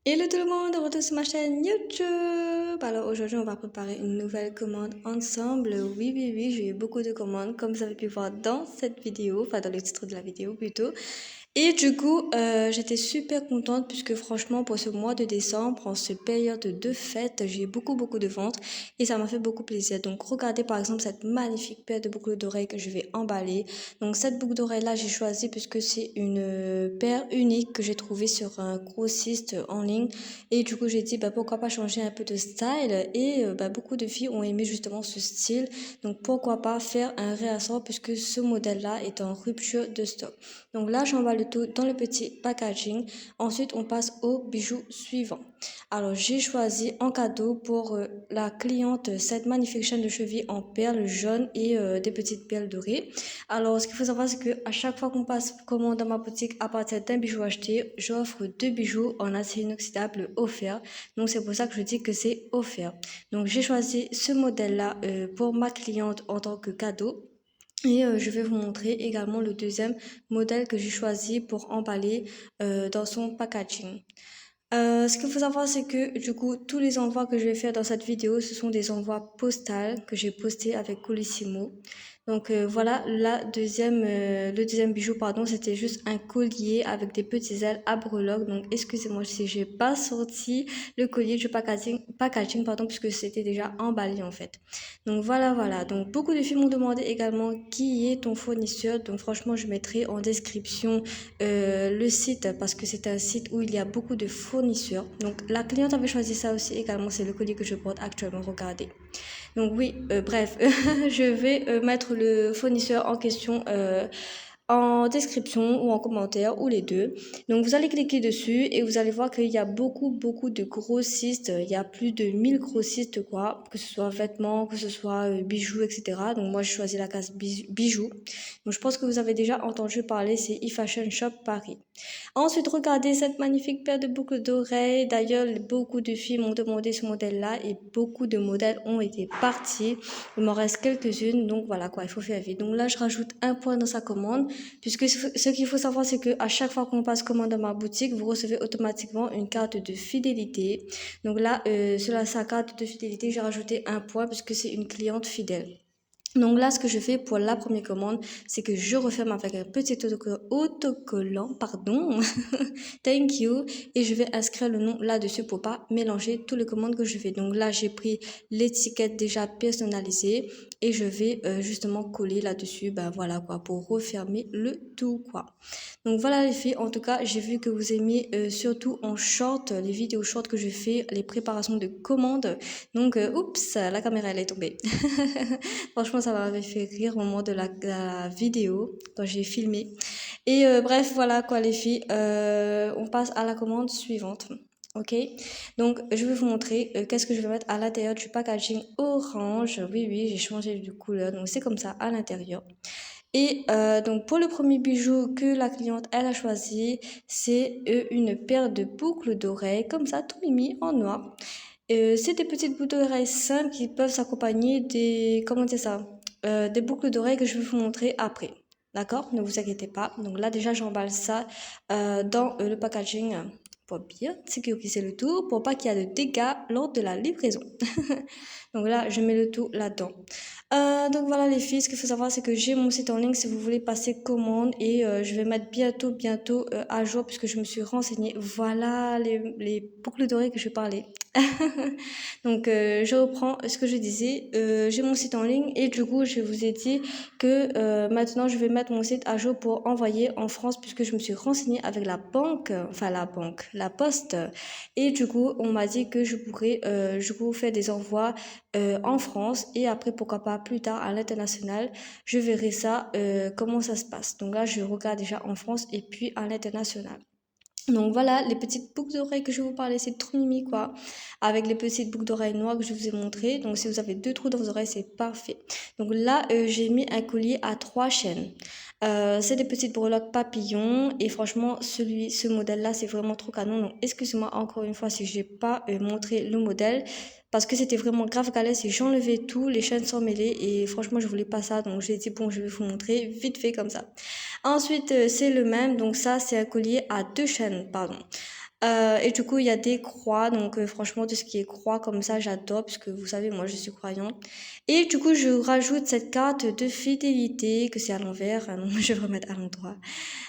Hello tout le monde, retour sur ma chaîne YouTube. Alors aujourd'hui on va préparer une nouvelle commande ensemble. Oui, j'ai eu beaucoup de commandes comme vous avez pu voir dans cette vidéo, enfin dans le titre de la vidéo plutôt. Et du coup j'étais super contente puisque franchement pour ce mois de décembre, en cette période de fête, j'ai eu beaucoup de ventes et ça m'a fait beaucoup plaisir. Donc regardez par exemple cette magnifique paire de boucles d'oreilles que je vais emballer. Donc cette boucle d'oreille là j'ai choisi puisque c'est une paire unique que j'ai trouvée sur un grossiste en ligne et du coup j'ai dit bah, pourquoi pas changer un peu de style et bah, beaucoup de filles ont aimé justement ce style, donc pourquoi pas faire un réassort puisque ce modèle là est en rupture de stock. Donc là j'emballe le tout dans le petit packaging. Ensuite on passe au bijou suivant. Alors j'ai choisi en cadeau pour la cliente cette magnifique chaîne de cheville en perles jaunes et des petites perles dorées. Alors ce qu'il faut savoir c'est que à chaque fois qu'on passe commande dans ma boutique à partir d'un bijou acheté, j'offre 2 bijoux en acier inoxydable offert. Donc c'est pour ça que je dis que c'est offert. Donc j'ai choisi ce modèle là pour ma cliente en tant que cadeau. Et je vais vous montrer également le deuxième modèle que j'ai choisi pour emballer dans son packaging. Ce qu'il faut savoir, c'est que du coup, tous les envois que je vais faire dans cette vidéo, ce sont des envois postales que j'ai postés avec Colissimo. Donc voilà, le deuxième bijou, pardon, c'était juste un collier avec des petits ailes à breloques. Donc excusez-moi si j'ai pas sorti le collier du packaging pardon, puisque c'était déjà emballé en fait. Donc voilà. Donc beaucoup de filles m'ont demandé également qui est ton fournisseur. Donc franchement, je mettrai en description le site parce que c'est un site où il y a beaucoup de fournisseurs. Donc la cliente avait choisi ça aussi également, c'est le collier que je porte actuellement, regardez. Donc oui, bref, je vais mettre le fournisseur en question en description ou en commentaire ou les deux. Donc vous allez cliquer dessus et vous allez voir qu'il y a beaucoup de grossistes. Il y a plus de 1000 grossistes quoi, que ce soit vêtements, que ce soit bijoux, etc. Donc moi j'ai choisi la case bijoux. Donc je pense que vous avez déjà entendu parler, c'est eFashion Shop Paris. Ensuite, regardez cette magnifique paire de boucles d'oreilles. D'ailleurs, beaucoup de filles m'ont demandé ce modèle-là et beaucoup de modèles ont été partis. Il m'en reste quelques-unes, donc voilà quoi, il faut faire vite. Donc là, je rajoute un point dans sa commande, puisque ce qu'il faut savoir, c'est que à chaque fois qu'on passe commande dans ma boutique, vous recevez automatiquement une carte de fidélité. Donc là, sur sa carte de fidélité, j'ai rajouté un point puisque c'est une cliente fidèle. Donc là, ce que je fais pour la première commande, c'est que je referme avec un petit autocollant, pardon, thank you, et je vais inscrire le nom là-dessus pour pas mélanger toutes les commandes que je fais. Donc là, j'ai pris l'étiquette déjà personnalisée et je vais justement coller là-dessus, ben voilà quoi, pour refermer le tout quoi. Donc voilà les filles, en tout cas, j'ai vu que vous aimez surtout en short, les vidéos short que je fais, les préparations de commandes. Donc, oups, la caméra elle est tombée. Franchement, ça m'avait fait rire au moment de la vidéo, quand j'ai filmé. Et bref, voilà quoi les filles, on passe à la commande suivante. Ok, donc je vais vous montrer qu'est-ce que je vais mettre à l'intérieur du packaging orange. Oui, j'ai changé de couleur, donc c'est comme ça à l'intérieur. Et donc pour le premier bijou que la cliente elle a choisi, c'est une paire de boucles d'oreilles comme ça, tout mimi en noir. C'est des petites boucles d'oreilles simples qui peuvent s'accompagner des, comment dire ça, des boucles d'oreilles que je vais vous montrer après. D'accord? Ne vous inquiétez pas. Donc là déjà j'emballe ça dans le packaging pour bien sécuriser le tout, pour pas qu'il y ait de dégâts lors de la livraison. Donc là je mets le tout là-dedans. Donc voilà les filles, ce qu'il faut savoir c'est que j'ai mon site en ligne si vous voulez passer commande et je vais mettre bientôt à jour puisque je me suis renseignée. Voilà les boucles d'oreilles que je parlais. Donc je reprends ce que je disais, j'ai mon site en ligne et du coup je vous ai dit que maintenant je vais mettre mon site à jour pour envoyer en France puisque je me suis renseignée avec la poste et du coup on m'a dit que je pourrais je vous faire des envois en France et après pourquoi pas plus tard à l'international, je verrai ça comment ça se passe. Donc là je regarde déjà en France et puis à l'international. Donc voilà, les petites boucles d'oreilles que je vais vous parler, c'est trop mimi quoi. Avec les petites boucles d'oreilles noires que je vous ai montré. Donc si vous avez 2 trous dans vos oreilles, c'est parfait. Donc là, j'ai mis un collier à 3 chaînes. C'est des petites breloques papillons et franchement, ce modèle-là, c'est vraiment trop canon. Donc excusez-moi encore une fois si j'ai pas montré le modèle parce que c'était vraiment grave galère. Si j'enlevais tout, les chaînes sont mêlées et franchement, je voulais pas ça. Donc j'ai dit bon, je vais vous montrer vite fait comme ça. Ensuite, c'est le même, donc ça, c'est un collier à 2 chaînes, pardon. Et du coup, il y a des croix. Donc, franchement, tout ce qui est croix comme ça, j'adore. Puisque vous savez, moi, je suis croyante. Et du coup, je rajoute cette carte de fidélité, que c'est à l'envers. Donc, je vais remettre à l'endroit.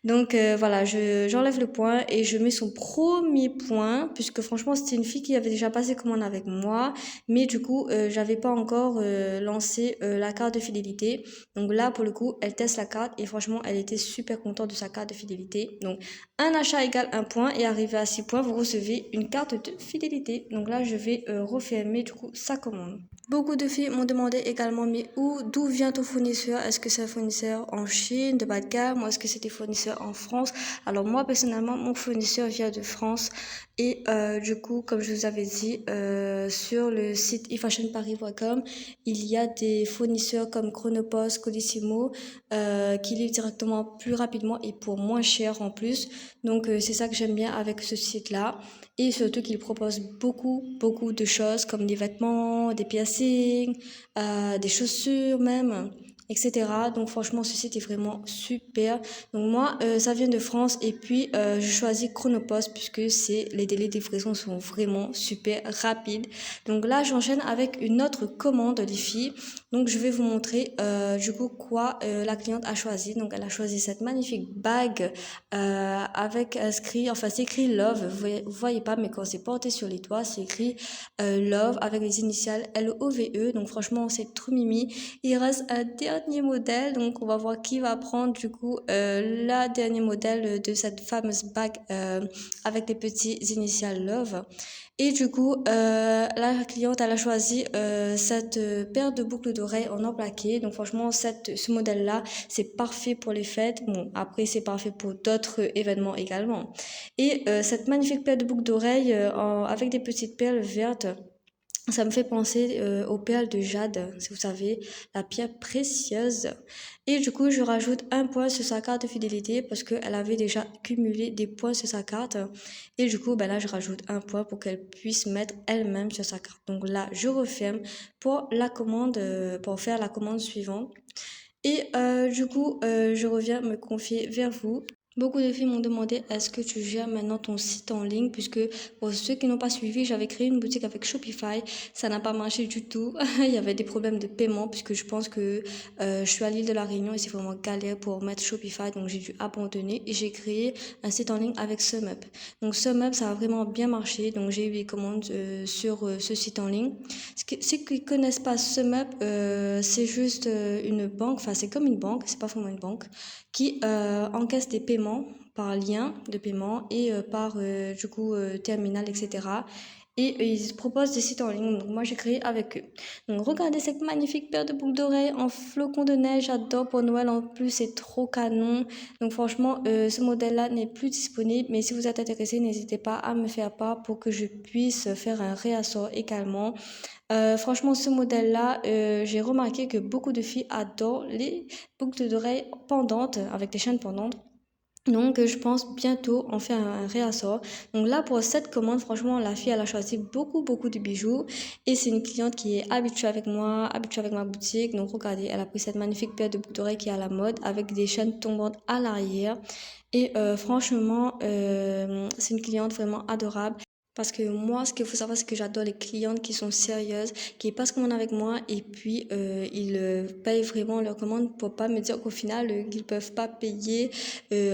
Donc voilà, j'enlève le point et je mets son premier point, puisque franchement c'était une fille qui avait déjà passé commande avec moi, mais du coup j'avais pas encore lancé la carte de fidélité. Donc là pour le coup elle teste la carte et franchement elle était super contente de sa carte de fidélité. Donc un achat égale un point et arrivé à 6 points vous recevez une carte de fidélité. Donc là je vais refermer du coup sa commande. Beaucoup de filles m'ont demandé également, mais d'où vient ton fournisseur? Est-ce que c'est un fournisseur en Chine, de bas de gamme, ou est-ce que c'est des fournisseurs en France? Alors moi, personnellement, mon fournisseur vient de France. Et du coup, comme je vous avais dit, sur le site efashionparis.com, il y a des fournisseurs comme Chronopost, Colissimo, qui livrent directement plus rapidement et pour moins cher en plus. Donc c'est ça que j'aime bien avec ce site-là. Et surtout qu'il propose beaucoup de choses comme des vêtements, des piercings, des chaussures même, etc. Donc franchement, ce site est vraiment super. Donc moi, ça vient de France et puis je choisis Chronopost puisque les délais de livraison sont vraiment super rapides. Donc là, j'enchaîne avec une autre commande, les filles. Donc je vais vous montrer du coup quoi la cliente a choisi. Donc elle a choisi cette magnifique bague avec inscrit, enfin c'est écrit Love, vous voyez pas, mais quand c'est porté sur les doigts, c'est écrit Love avec les initiales LOVE. Donc franchement, c'est trop mimi. Il reste un dernier modèle, donc on va voir qui va prendre du coup la dernier modèle de cette fameuse bague avec les petits initiales Love. Et du coup, la cliente, elle a choisi cette paire de boucles d'oreilles en or plaqué. Donc franchement, ce modèle-là, c'est parfait pour les fêtes. Bon, après, c'est parfait pour d'autres événements également. Et cette magnifique paire de boucles d'oreilles avec des petites perles vertes, ça me fait penser aux perles de jade, si vous savez, la pierre précieuse. Et du coup, je rajoute un point sur sa carte de fidélité parce qu'elle avait déjà cumulé des points sur sa carte. Et du coup, ben là, je rajoute un point pour qu'elle puisse mettre elle-même sur sa carte. Donc là, je referme pour la commande, pour faire la commande suivante. Et du coup, je reviens me confier vers vous. Beaucoup de filles m'ont demandé est-ce que tu gères maintenant ton site en ligne puisque pour ceux qui n'ont pas suivi, j'avais créé une boutique avec Shopify, ça n'a pas marché du tout, il y avait des problèmes de paiement puisque je pense que je suis à l'île de la Réunion et c'est vraiment galère pour mettre Shopify donc j'ai dû abandonner et j'ai créé un site en ligne avec SumUp. Donc SumUp ça a vraiment bien marché donc j'ai eu des commandes sur ce site en ligne. Ceux qui connaissent pas SumUp, c'est juste une banque, enfin c'est comme une banque, c'est pas vraiment une banque qui encaisse des paiements par lien de paiement et par du coup terminal, etc. Et ils proposent des sites en ligne. Donc moi j'ai créé avec eux. Donc regardez cette magnifique paire de boucles d'oreilles en flocons de neige. J'adore pour Noël en plus, c'est trop canon. Donc franchement ce modèle-là n'est plus disponible. Mais si vous êtes intéressé, n'hésitez pas à me faire part pour que je puisse faire un réassort également. Franchement, ce modèle-là, j'ai remarqué que beaucoup de filles adorent les boucles d'oreilles pendantes, avec des chaînes pendantes. Donc, je pense bientôt en faire un réassort. Donc là, pour cette commande, franchement, la fille, elle a choisi beaucoup de bijoux. Et c'est une cliente qui est habituée avec moi, habituée avec ma boutique. Donc, regardez, elle a pris cette magnifique paire de boucles d'oreilles qui est à la mode, avec des chaînes tombantes à l'arrière. Et franchement, c'est une cliente vraiment adorable. Parce que moi, ce qu'il faut savoir, c'est que j'adore les clientes qui sont sérieuses, qui passent commande avec moi et puis ils payent vraiment leur commande pour pas me dire qu'au final, qu'ils peuvent pas payer.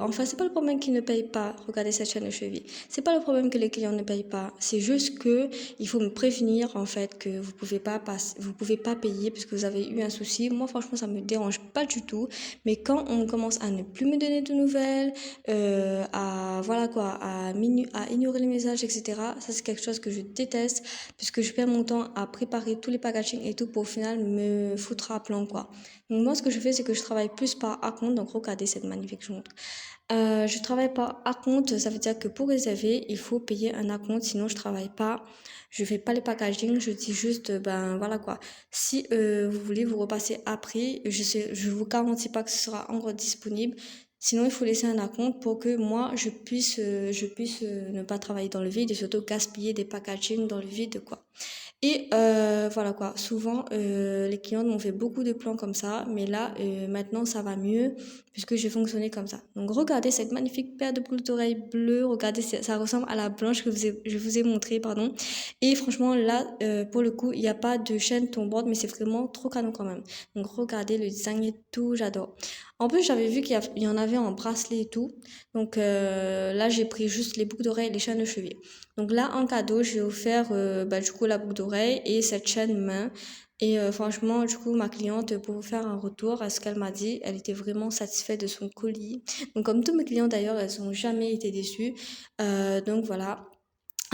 Enfin, c'est pas le problème qu'ils ne payent pas. Regardez cette chaîne de cheville. C'est pas le problème que les clients ne payent pas. C'est juste que il faut me prévenir en fait que vous pouvez pas payer parce que vous avez eu un souci. Moi, franchement, ça me dérange pas du tout. Mais quand on commence à ne plus me donner de nouvelles, voilà quoi, à ignorer les messages, etc. Ça, c'est quelque chose que je déteste puisque je perds mon temps à préparer tous les packaging et tout pour au final me foutre à plan, quoi. Donc, moi, ce que je fais, c'est que je travaille plus par acompte. Donc, regardez cette magnifique montre. Je travaille par acompte. Ça veut dire que pour réserver, il faut payer un acompte. Sinon, je travaille pas. Je fais pas les packaging. Je dis juste, ben, voilà quoi. Si vous voulez vous repasser après, je vous garantis pas que ce sera encore disponible. Sinon, il faut laisser un acompte pour que moi, je puisse ne pas travailler dans le vide et surtout gaspiller des packaging dans le vide, quoi. Et voilà quoi, souvent les clientes m'ont fait beaucoup de plans comme ça, mais là maintenant ça va mieux puisque j'ai fonctionné comme ça. Donc regardez cette magnifique paire de boucles d'oreilles bleues, regardez ça ressemble à la blanche que je vous ai montré, pardon. Et franchement là pour le coup il n'y a pas de chaîne tombante, mais c'est vraiment trop canon quand même. Donc regardez le design et tout, j'adore. En plus j'avais vu qu'il y en avait en bracelet et tout, donc là j'ai pris juste les boucles d'oreilles et les chaînes de cheville. Donc là, en cadeau, j'ai offert du coup la boucle d'oreille et cette chaîne main. Et franchement, du coup, ma cliente, pour vous faire un retour à ce qu'elle m'a dit, elle était vraiment satisfaite de son colis. Donc comme tous mes clients d'ailleurs, elles n'ont jamais été déçues. Donc voilà.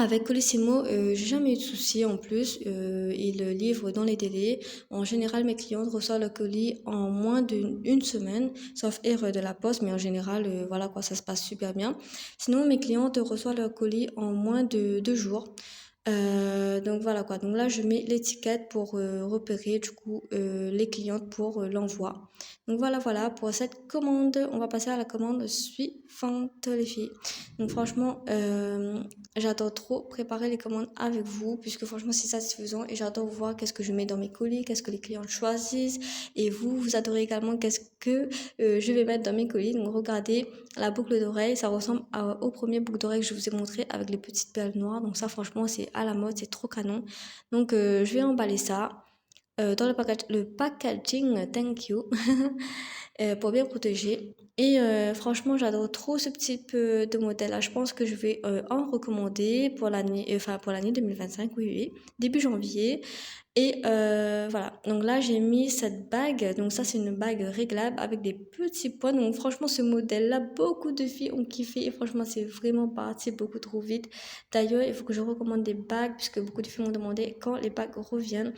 Avec Colissimo, j'ai jamais eu de soucis en plus. Ils livrent dans les délais. En général, mes clientes reçoivent le colis en moins d'une semaine, sauf erreur de la poste, mais en général, voilà quoi, ça se passe super bien. Sinon, mes clientes reçoivent leur colis en moins de 2 jours. Donc voilà quoi. Donc là, je mets l'étiquette pour repérer du coup les clientes pour l'envoi. Donc voilà pour cette commande. On va passer à la commande suivante, les filles. Donc franchement, j'adore trop préparer les commandes avec vous puisque franchement c'est satisfaisant et j'adore voir qu'est-ce que je mets dans mes colis, qu'est-ce que les clients choisissent et vous adorez également qu'est-ce que je vais mettre dans mes colis. Donc regardez la boucle d'oreille, ça ressemble au premier boucle d'oreille que je vous ai montré avec les petites perles noires. Donc ça franchement c'est à la mode, c'est trop canon. Donc je vais emballer ça. Dans le packaging, thank you, pour bien protéger. Et franchement, j'adore trop ce type de modèle-là. Je pense que je vais en recommander pour l'année 2025, oui, oui, début janvier. Et voilà. Donc là, j'ai mis cette bague. Donc ça, c'est une bague réglable avec des petits points. Donc franchement, ce modèle-là, beaucoup de filles ont kiffé. Et franchement, c'est vraiment parti beaucoup trop vite. D'ailleurs, il faut que je recommande des bagues puisque beaucoup de filles m'ont demandé quand les bagues reviennent.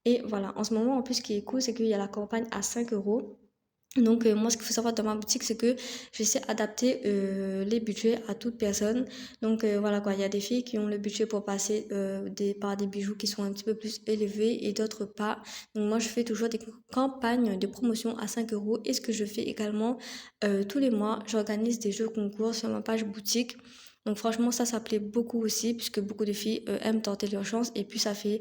Et voilà, en ce moment, en plus, ce qui est cool, c'est qu'il y a la campagne à 5 euros. Donc, moi, ce qu'il faut savoir dans ma boutique, c'est que j'essaie d'adapter les budgets à toute personne. Donc, voilà quoi, il y a des filles qui ont le budget pour passer par des bijoux qui sont un petit peu plus élevés et d'autres pas. Donc, moi, je fais toujours des campagnes de promotion à 5 euros. Et ce que je fais également, tous les mois, j'organise des jeux concours sur ma page boutique. Donc franchement, ça plaît beaucoup aussi, puisque beaucoup de filles aiment tenter leur chance. Et puis, ça fait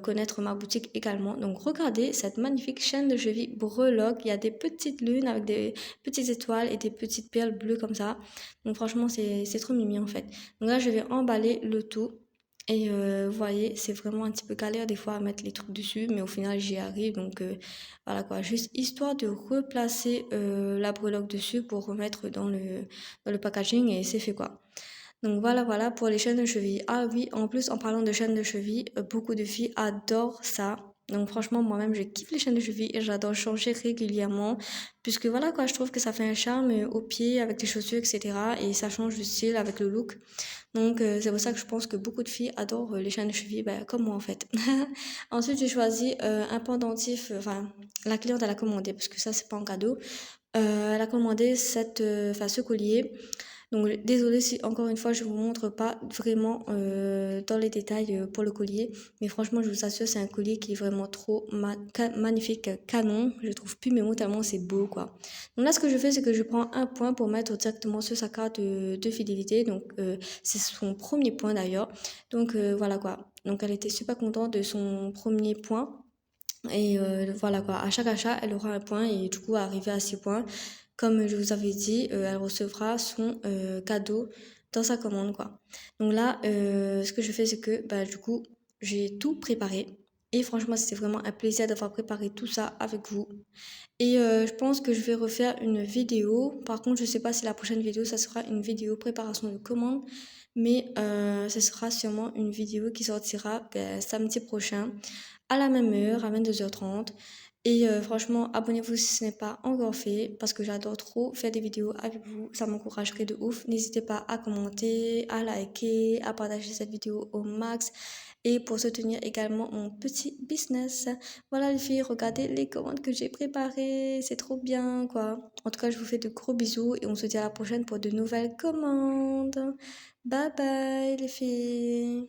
connaître ma boutique également. Donc regardez cette magnifique chaîne de cheville breloque. Il y a des petites lunes avec des petites étoiles et des petites perles bleues comme ça. Donc franchement, c'est trop mimi en fait. Donc là, je vais emballer le tout. Et vous voyez, c'est vraiment un petit peu galère des fois à mettre les trucs dessus, mais au final, j'y arrive. Donc voilà quoi, juste histoire de replacer la breloque dessus pour remettre dans le packaging et c'est fait quoi. Donc voilà pour les chaînes de cheville. Ah oui, en plus, en parlant de chaînes de cheville, beaucoup de filles adorent ça. Donc franchement, moi-même, je kiffe les chaînes de cheville et j'adore changer régulièrement. Puisque voilà quoi, je trouve que ça fait un charme au pied avec les chaussures, etc. Et ça change de style avec le look. Donc c'est pour ça que je pense que beaucoup de filles adorent les chaînes de cheville, ben, comme moi en fait. Ensuite, j'ai choisi un pendentif, enfin, la cliente elle a commandé, parce que ça, c'est pas en cadeau. Elle a commandé ce collier. Donc désolée si encore une fois je vous montre pas vraiment dans les détails pour le collier, mais franchement je vous assure c'est un collier qui est vraiment trop magnifique, canon, je trouve plus mes mots tellement c'est beau quoi. Donc là ce que je fais c'est que je prends un point pour mettre directement sur sa carte de fidélité, donc c'est son premier point d'ailleurs, donc voilà quoi. Donc elle était super contente de son premier point. Et voilà quoi, à chaque achat, elle aura un point et du coup, arrivé à 6 points, comme je vous avais dit, elle recevra son cadeau dans sa commande quoi. Donc là, ce que je fais, c'est que bah, du coup, j'ai tout préparé. Et franchement, c'était vraiment un plaisir d'avoir préparé tout ça avec vous. Et je pense que je vais refaire une vidéo. Par contre, je sais pas si la prochaine vidéo, ça sera une vidéo préparation de commande. Mais ce sera sûrement une vidéo qui sortira samedi prochain à la même heure, à 22h30. Et franchement, abonnez-vous si ce n'est pas encore fait, parce que j'adore trop faire des vidéos avec vous. Ça m'encouragerait de ouf. N'hésitez pas à commenter, à liker, à partager cette vidéo au max. Et pour soutenir également mon petit business. Voilà les filles, regardez les commandes que j'ai préparées. C'est trop bien, quoi. En tout cas, je vous fais de gros bisous et on se dit à la prochaine pour de nouvelles commandes. Bye bye les filles.